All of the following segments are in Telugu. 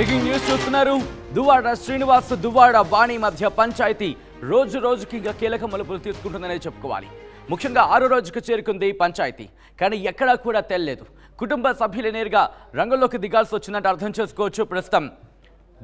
బ్రేకింగ్ న్యూస్ చూస్తున్నారు. దువ్వాడ శ్రీనివాస్ దువ్వాడ వాణి మధ్య పంచాయతీ రోజు రోజుకి ఇంకా కీలక మలుపులు తీసుకుంటుందనే చెప్పుకోవాలి. ముఖ్యంగా 6వ రోజుకు చేరుకుంది పంచాయతీ. కానీ ఎక్కడా కూడా తేలలేదు. కుటుంబ సభ్యులు నేరుగా రంగంలోకి దిగాల్సి వచ్చిందంటే అర్థం చేసుకోవచ్చు. ప్రస్తుతం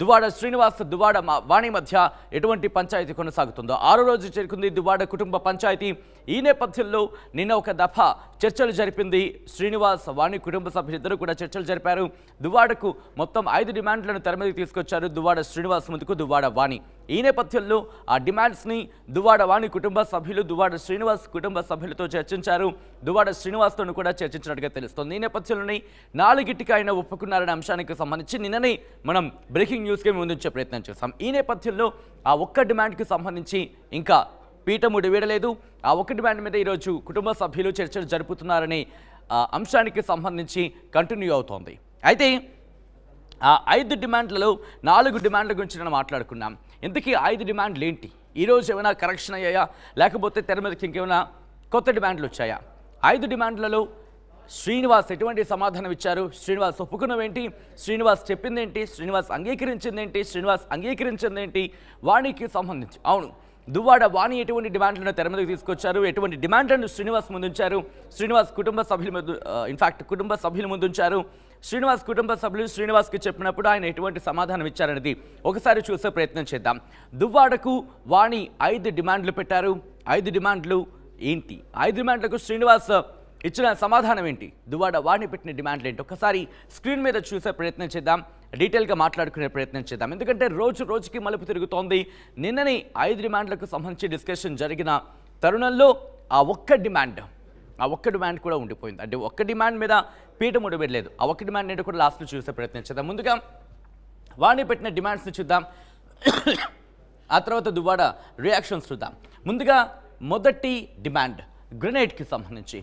దువ్వాడ శ్రీనివాస్ దువ్వాడ వాణి మధ్య ఎటువంటి పంచాయతీ కొనసాగుతుందో. 6వ రోజు చేరుకుంది దువ్వాడ కుటుంబ పంచాయతీ. ఈ నేపథ్యంలో నిన్న ఒక దఫా చర్చలు జరిపింది శ్రీనివాస్ వాణి కుటుంబ సభ్యులిద్దరూ కూడా చర్చలు జరిపారు. దువ్వాడకు మొత్తం 5 డిమాండ్లను తెర మీదకి తీసుకొచ్చారు దువ్వాడ శ్రీనివాస్ ముందుకు దువ్వాడ వాణి. ఈ నేపథ్యంలో ఆ డిమాండ్స్ని దువ్వాడ వాణి కుటుంబ సభ్యులు దువ్వాడ శ్రీనివాస్ కుటుంబ సభ్యులతో చర్చించారు. దువ్వాడ శ్రీనివాస్తో కూడా చర్చించినట్టుగా తెలుస్తోంది. ఈ నేపథ్యంలోనే 4గిటికి ఆయన ఒప్పుకున్నారనే అంశానికి సంబంధించి నిన్ననే మనం బ్రేకింగ్ న్యూస్కి ముందుంచే ప్రయత్నం చేస్తాం. ఈ నేపథ్యంలో ఆ ఒక్క డిమాండ్కి సంబంధించి ఇంకా పీఠముడి వీడలేదు. ఆ ఒక్క డిమాండ్ మీద ఈరోజు కుటుంబ సభ్యులు చర్చలు జరుపుతున్నారనే అంశానికి సంబంధించి కంటిన్యూ అవుతోంది. అయితే ఆ 5 డిమాండ్లలో 4 డిమాండ్ల గురించి నేను మాట్లాడుకున్నాం. ఇంతకీ 5 డిమాండ్లు ఏంటి? ఈరోజు ఏమైనా కరెక్షన్ అయ్యాయా, లేకపోతే తెర మీదకి ఇంకేమైనా కొత్త డిమాండ్లు వచ్చాయా? 5 డిమాండ్లలో శ్రీనివాస్ ఎటువంటి సమాధానం ఇచ్చారు? శ్రీనివాస్ ఒప్పుకున్నవేంటి? శ్రీనివాస్ చెప్పిందేంటి? శ్రీనివాస్ అంగీకరించిందేంటి? శ్రీనివాస్ అంగీకరించిందేంటి? వాణికి సంబంధించి అవును దువ్వాడ వాణి ఎటువంటి డిమాండ్లను తెర మీదకి తీసుకొచ్చారు, ఎటువంటి డిమాండ్లను శ్రీనివాస్ ముందుంచారు, శ్రీనివాస్ కుటుంబ సభ్యుల ముందు కుటుంబ సభ్యుల ముందుంచారు. శ్రీనివాస్ కుటుంబ సభ్యులు శ్రీనివాస్కి చెప్పినప్పుడు ఆయన ఎటువంటి సమాధానం ఇచ్చారనేది ఒకసారి చూసే ప్రయత్నం చేద్దాం. దువ్వాడకు వాణి 5 డిమాండ్లు పెట్టారు. 5 డిమాండ్లు ఏంటి? 5 డిమాండ్లకు శ్రీనివాస్ ఇచ్చిన సమాధానం ఏంటి? దువ్వాడ వాణి పెట్టిన డిమాండ్లు ఏంటి? ఒకసారి స్క్రీన్ మీద చూసే ప్రయత్నం చేద్దాం. డీటెయిల్గా మాట్లాడుకునే ప్రయత్నం చేద్దాం. ఎందుకంటే రోజు రోజుకి మలుపు తిరుగుతోంది. నిన్ననే 5 డిమాండ్లకు సంబంధించి డిస్కషన్ జరిగిన తరుణంలో ఆ ఒక్క డిమాండ్ కూడా ఉండిపోయింది. అంటే ఒక్క డిమాండ్ మీద పీఠం ఉండలేదు. ఆ ఒక్క డిమాండ్ ఏంటో కూడా లాస్ట్లో చూసే ప్రయత్నం చేద్దాం. ముందుగా వాణి పెట్టిన డిమాండ్స్ని చూద్దాం. ఆ తర్వాత దువ్వాడ రియాక్షన్స్ చూద్దాం. ముందుగా మొదటి డిమాండ్ గ్రెనేడ్కి సంబంధించి.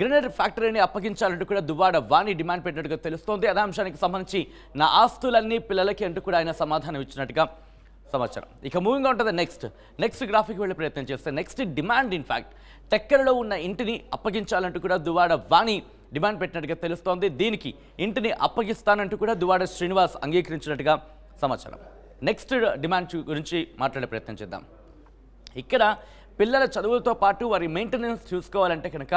గ్రెనేడ్ ఫ్యాక్టరీని అప్పగించాలంటూ కూడా దువ్వాడ వాణి డిమాండ్ పెట్టినట్టుగా తెలుస్తోంది. అదే అంశానికి సంబంధించి నా ఆస్తులన్నీ పిల్లలకి అంటూ కూడా ఆయన సమాధానం ఇచ్చినట్టుగా సమాచారం. ఇక moving on to the next graphic వెళ్ళే ప్రయత్నం చేస్తే నెక్స్ట్ డిమాండ్ టెక్కరలో ఉన్న ఇంటిని అప్పగించాలంటూ కూడా దువ్వాడ వాణి డిమాండ్ పెట్టినట్టుగా తెలుస్తోంది. దీనికి ఇంటిని అప్పగిస్తానంటూ కూడా దువ్వాడ శ్రీనివాస్ అంగీకరించినట్టుగా సమాచారం. నెక్స్ట్ డిమాండ్ గురించి మాట్లాడే ప్రయత్నం చేద్దాం. ఇక్కడ పిల్లల చదువులతో పాటు వారి మెయింటెనెన్స్ చూసుకోవాలంటే కనుక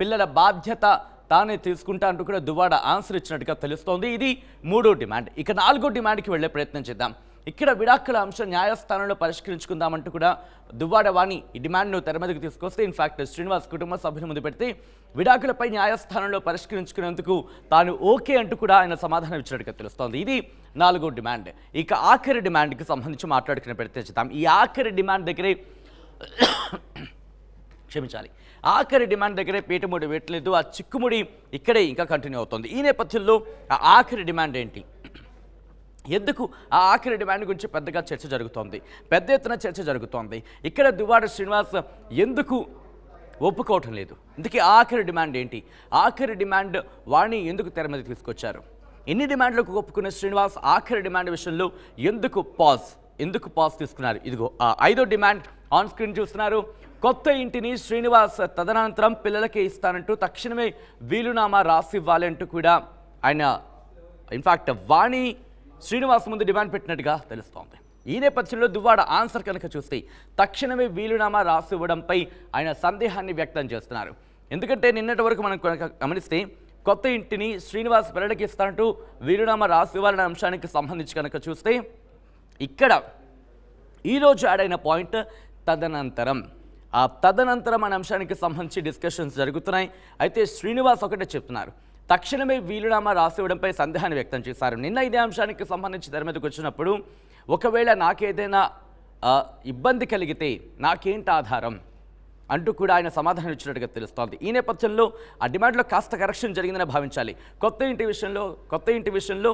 పిల్లల బాధ్యత తానే తీసుకుంటా అంటూ కూడా దువ్వాడ ఆన్సర్ ఇచ్చినట్టుగా తెలుస్తోంది. ఇది 3వ డిమాండ్. ఇక 4వ డిమాండ్కి వెళ్ళే ప్రయత్నం చేద్దాం. ఇక్కడ విడాకుల అంశం న్యాయస్థానంలో పరిష్కరించుకుందామంటూ కూడా దువ్వాడ వాణి ఈ డిమాండ్ను తెర మీదకి తీసుకొస్తే ఇన్ఫాక్ట్ శ్రీనివాస్ కుటుంబ సభ్యుల ముందు పెడితే విడాకులపై న్యాయస్థానంలో పరిష్కరించుకునేందుకు తాను ఓకే అంటూ కూడా ఆయన సమాధానం ఇచ్చినట్టుగా తెలుస్తోంది. ఇది 4వ డిమాండ్. ఇక ఆఖరి డిమాండ్కి సంబంధించి మాట్లాడుకునే ప్రయత్నం చేద్దాం. ఈ ఆఖరి డిమాండ్ దగ్గరే ఆఖరి డిమాండ్ దగ్గరే పీఠముడి పెట్టలేదు. ఆ చిక్కుముడి ఇక్కడే ఇంకా కంటిన్యూ అవుతుంది. ఈ నేపథ్యంలో ఆ ఆఖరి డిమాండ్ ఏంటి? ఎందుకు ఆ ఆఖరి డిమాండ్ గురించి పెద్దగా చర్చ జరుగుతోంది, పెద్ద ఎత్తున చర్చ జరుగుతోంది. ఇక్కడ దువ్వాడ శ్రీనివాస్ ఎందుకు ఒప్పుకోవటం లేదు? ఇందుకే ఆఖరి డిమాండ్ ఏంటి? ఆఖరి డిమాండ్ వాణి ఎందుకు తెర మీద తీసుకొచ్చారు? ఎన్ని డిమాండ్లకు ఒప్పుకున్న శ్రీనివాస్ ఆఖరి డిమాండ్ విషయంలో ఎందుకు పాజ్ తీసుకున్నారు? ఇదిగో 5వ డిమాండ్ ఆన్ స్క్రీన్ చూస్తున్నారు. కొత్త ఇంటిని శ్రీనివాస్ తదనంతరం పిల్లలకే ఇస్తానంటూ తక్షణమే వీలునామా రాసి ఇవ్వాలి అంటూ కూడా ఆయన ఇన్ఫాక్ట్ వాణి శ్రీనివాస్ ముందు డిమాండ్ పెట్టినట్టుగా తెలుస్తోంది. ఈ నేపథ్యంలో దువ్వాడ ఆన్సర్ కనుక చూస్తే తక్షణమే వీలునామా రాసి ఇవ్వడంపై ఆయన సందేహాన్ని వ్యక్తం చేస్తున్నారు. ఎందుకంటే నిన్నటి వరకు మనం కనుక గమనిస్తే కొత్త ఇంటిని శ్రీనివాస్ పిల్లలకి ఇస్తానంటూ వీలునామా రాసి ఇవ్వాలనే అంశానికి సంబంధించి కనుక చూస్తే ఇక్కడ ఈరోజు యాడ్ అయిన పాయింట్ తదనంతరం. ఆ తదనంతరం అనే అంశానికి సంబంధించి డిస్కషన్స్ జరుగుతున్నాయి. అయితే శ్రీనివాస్ ఒకటే చెప్తున్నారు, తక్షణమే వీలునామా రాసివ్వడంపై సందేహాన్ని వ్యక్తం చేశారు. నిన్న ఇదే అంశానికి సంబంధించి తెర మీదకి వచ్చినప్పుడు ఒకవేళ నాకేదైనా ఇబ్బంది కలిగితే నాకేంటి ఆధారం అంటూ కూడా ఆయన సమాధానం ఇచ్చినట్టుగా తెలుస్తోంది. ఈ నేపథ్యంలో ఆ డిమాండ్లో కాస్త కరెక్షన్ జరిగిందని భావించాలి. కొత్త ఇంటి విషయంలో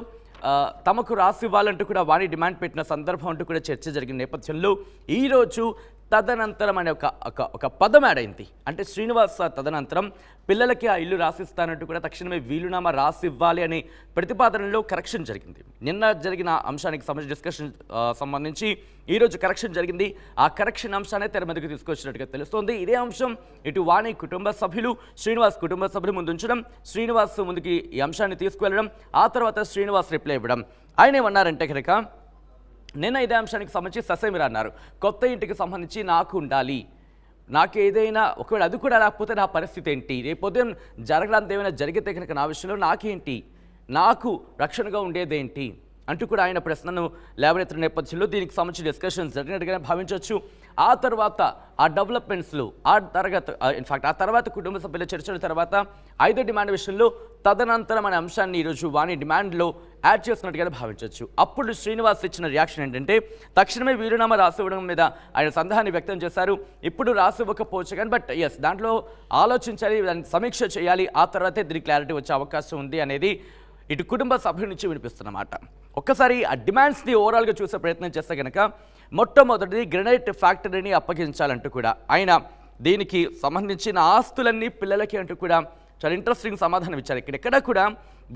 తమకు రాసి ఇవ్వాలంటూ కూడా వాణి డిమాండ్ పెట్టిన సందర్భం అంటూ కూడా చర్చ జరిగిన నేపథ్యంలో ఈరోజు తదనంతరం అనే ఒక పదం యాడ్ అయింది. అంటే శ్రీనివాస్ తదనంతరం పిల్లలకి ఆ ఇల్లు రాసిస్తానంటూ కూడా తక్షణమే వీలునామా రాసి ఇవ్వాలి అనే ప్రతిపాదనలో కరెక్షన్ జరిగింది. నిన్న జరిగిన అంశానికి సంబంధించి డిస్కషన్ సంబంధించి ఈరోజు కరెక్షన్ జరిగింది. ఆ కరెక్షన్ అంశాన్ని తెర మీదకు తీసుకొచ్చినట్టుగా తెలుస్తోంది. ఇదే అంశం ఇటు వాణి కుటుంబ సభ్యులు, శ్రీనివాస్ కుటుంబ సభ్యులు ముందు ఉంచడం, శ్రీనివాస్ ముందుకి ఈ అంశాన్ని తీసుకువెళ్ళడం, ఆ తర్వాత శ్రీనివాస్ రిప్లై ఇవ్వడం. ఆయన ఏమన్నారంటే కనుక నిన్న ఇదే అంశానికి సంబంధించి ససేమిరా అన్నారు. కొత్త ఇంటికి సంబంధించి నాకు ఉండాలి, నాకు ఏదైనా ఒకవేళ అది కూడా లేకపోతే నా పరిస్థితి ఏంటి, రేపు ఉదయం జరగడానికి ఏమైనా జరిగితే కనుక నా విషయంలో నాకేంటి, నాకు రక్షణగా ఉండేదేంటి అంటూ కూడా ఆయన ప్రశ్నను లేవనెత్తిన నేపథ్యంలో దీనికి సంబంధించి డిస్కషన్స్ జరిగినట్టుగానే భావించవచ్చు. ఆ తర్వాత ఆ డెవలప్మెంట్స్లో ఆ తర్వాత కుటుంబ సభ్యుల చర్చల తర్వాత 5వ డిమాండ్ విషయంలో తదనంతరం అనే అంశాన్ని ఈరోజు వాణి డిమాండ్లో యాడ్ చేస్తున్నట్టుగానే భావించవచ్చు. అప్పుడు శ్రీనివాస్ ఇచ్చిన రియాక్షన్ ఏంటంటే తక్షణమే వీలునామా రాసివ్వడం మీద ఆయన సందేహాన్ని వ్యక్తం చేశారు. ఇప్పుడు రాసివ్వకపోవచ్చు కానీ బట్ ఎస్ దాంట్లో ఆలోచించాలి, దాన్ని సమీక్ష చేయాలి, ఆ తర్వాతే దీనికి క్లారిటీ వచ్చే అవకాశం ఉంది అనేది ఇటు కుటుంబ సభ్యుల నుంచి వినిపిస్తున్నమాట. ఒక్కసారి ఆ డిమాండ్స్ని ఓవరాల్గా చూసే ప్రయత్నం చేస్తే కనుక మొట్టమొదటిది గ్రెనైట్ ఫ్యాక్టరీని అప్పగించాలంటూ కూడా ఆయన దీనికి సంబంధించిన ఆస్తులన్నీ పిల్లలకి అంటూ కూడా చాలా ఇంట్రెస్టింగ్ సమాధానం ఇచ్చారు. ఇక్కడెక్కడ కూడా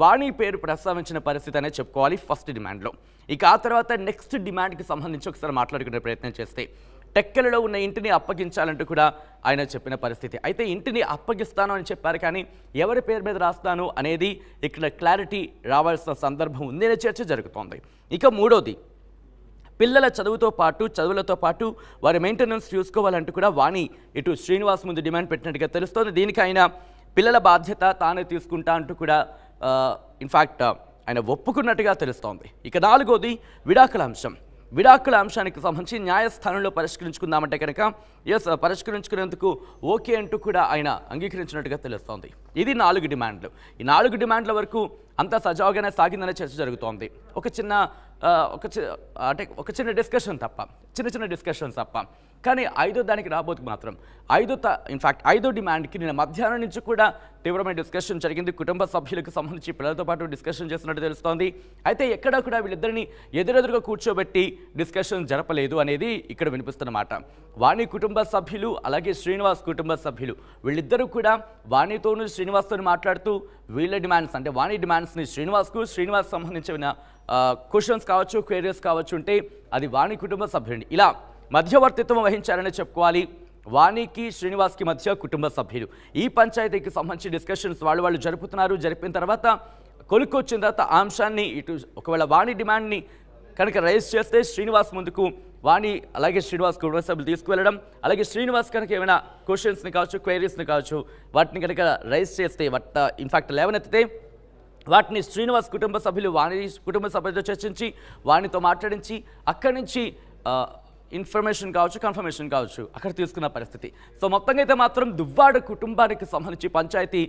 వాణి పేరు ప్రస్తావించిన పరిస్థితి అనేది చెప్పుకోవాలి ఫస్ట్ డిమాండ్లో. ఇక ఆ తర్వాత నెక్స్ట్ డిమాండ్కి సంబంధించి ఒకసారి మాట్లాడుకునే ప్రయత్నం చేస్తే టెక్కలలో ఉన్న ఇంటిని అప్పగించాలంటూ కూడా ఆయన చెప్పిన పరిస్థితి. అయితే ఇంటిని అప్పగిస్తాను అని చెప్పారు కానీ ఎవరి పేరు మీద రాస్తాను అనేది ఇక్కడ క్లారిటీ రావాల్సిన సందర్భం ఉంది అనే చర్చ జరుగుతోంది. ఇక మూడోది పిల్లల చదువులతో పాటు వారి మెయింటెనెన్స్ చూసుకోవాలంటూ కూడా వాణి ఇటు శ్రీనివాస్ ముందు డిమాండ్ పెట్టినట్టుగా తెలుస్తోంది. దీనికి ఆయన పిల్లల బాధ్యత తానే తీసుకుంటా అంటూ కూడా ఇన్ఫ్యాక్ట్ ఆయన ఒప్పుకున్నట్టుగా తెలుస్తోంది. ఇక నాలుగోది విడాకుల అంశానికి సంబంధించి న్యాయస్థానంలో పరిష్కరించుకుందామంటే కనుక పరిష్కరించుకునేందుకు ఓకే అంటూ కూడా ఆయన అంగీకరించినట్టుగా తెలుస్తోంది. ఇది 4 డిమాండ్లు. ఈ 4 డిమాండ్ల వరకు అంతా సజావుగానే సాగిందనే చర్చ జరుగుతోంది. ఒక చిన్న డిస్కషన్ తప్ప, చిన్న డిస్కషన్స్ తప్ప. కానీ ఐదో దానికి రాబోతు మాత్రం ఐదో డిమాండ్కి నిన్న మధ్యాహ్నం నుంచి కూడా తీవ్రమైన డిస్కషన్ జరిగింది. కుటుంబ సభ్యులకు సంబంధించి పిల్లలతో పాటు డిస్కషన్ చేస్తున్నట్టు తెలుస్తోంది. అయితే ఎక్కడా కూడా వీళ్ళిద్దరిని ఎదురెదురుగా కూర్చోబెట్టి డిస్కషన్ జరపలేదు అనేది ఇక్కడ వినిపిస్తున్నమాట. వాణి కుటుంబ సభ్యులు అలాగే శ్రీనివాస్ కుటుంబ సభ్యులు వీళ్ళిద్దరూ కూడా వాణితోనూ శ్రీనివాస్తోనూ మాట్లాడుతూ వీళ్ళ డిమాండ్స్ అంటే వాణి డిమాండ్స్ని శ్రీనివాస్ సంబంధించిన క్వశ్చన్స్ కావచ్చు, క్వేరీస్ కావచ్చు ఉంటే అది వాణి కుటుంబ సభ్యుడిని ఇలా మధ్యవర్తిత్వం వహించారని చెప్పుకోవాలి. వాణికి శ్రీనివాస్కి మధ్య కుటుంబ సభ్యులు ఈ పంచాయతీకి సంబంధించి డిస్కషన్స్ వాళ్ళు జరుపుతున్నారు. జరిపిన తర్వాత కొలుక్కొచ్చిన తర్వాత ఆ అంశాన్ని ఇటు ఒకవేళ వాణి డిమాండ్ని కనుక రైజ్ చేస్తే శ్రీనివాస్ ముందుకు వాణి అలాగే శ్రీనివాస్ కుటుంబ సభ్యులు తీసుకువెళ్ళడం, అలాగే శ్రీనివాస్ కనుక ఏమైనా క్వశ్చన్స్ని కావచ్చు, క్వైరీస్ని కావచ్చు వాటిని కనుక రైజ్ చేస్తే ఇన్ఫ్యాక్ట్ లేవనెత్తితే వాటిని శ్రీనివాస్ కుటుంబ సభ్యులు వాణి కుటుంబ సభ్యులతో చర్చించి వాణితో మాట్లాడించి అక్కడి నుంచి ఇన్ఫర్మేషన్ కావచ్చు, కన్ఫర్మేషన్ కావచ్చు అక్కడ తీసుకున్న పరిస్థితి. సో మొత్తంగా అయితే మాత్రం దువ్వాడ కుటుంబానికి సంబంధించి పంచాయతీ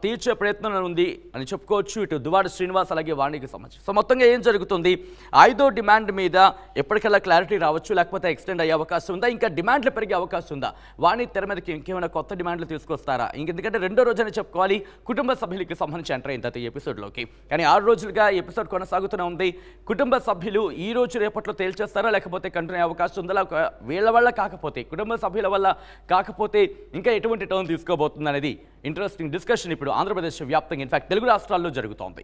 తీర్చే ప్రయత్నంలో ఉంది అని చెప్పుకోవచ్చు ఇటు దువ్వాడ శ్రీనివాస్ అలాగే వాణికి సంబంధించి. సో మొత్తంగా ఏం జరుగుతుంది, 5వ డిమాండ్ మీద ఎప్పటికల్లా క్లారిటీ రావచ్చు, లేకపోతే ఎక్స్టెండ్ అయ్యే అవకాశం ఉందా, ఇంకా డిమాండ్లు పెరిగే అవకాశం ఉందా, వాణి తెర మీదకి ఇంకేమైనా కొత్త డిమాండ్లు తీసుకొస్తారా, ఎందుకంటే 2వ రోజునే చెప్పుకోవాలి కుటుంబ సభ్యులకి సంబంధించి ఎంటర్ అయిన తర్వాత ఈ ఎపిసోడ్లోకి. కానీ 6 రోజులుగా ఈ ఎపిసోడ్ కొనసాగుతూనే ఉంది. కుటుంబ సభ్యులు ఈ రోజు రేపట్లో తేల్చేస్తారా, లేకపోతే కంటిన్యూ అయ్యే అవకాశం ఉందా, వీళ్ళ వల్ల కాకపోతే కుటుంబ సభ్యుల వల్ల కాకపోతే ఇంకా ఎటువంటి టర్న్ తీసుకోబోతుంది అనేది ఇంట్రెస్టింగ్ డిస్కషన్ ఇప్పుడు ఆంధ్రప్రదేశ్ వ్యాప్తంగా ఇన్ఫాక్ట్ తెలుగు రాష్ట్రాల్లో జరుగుతోంది.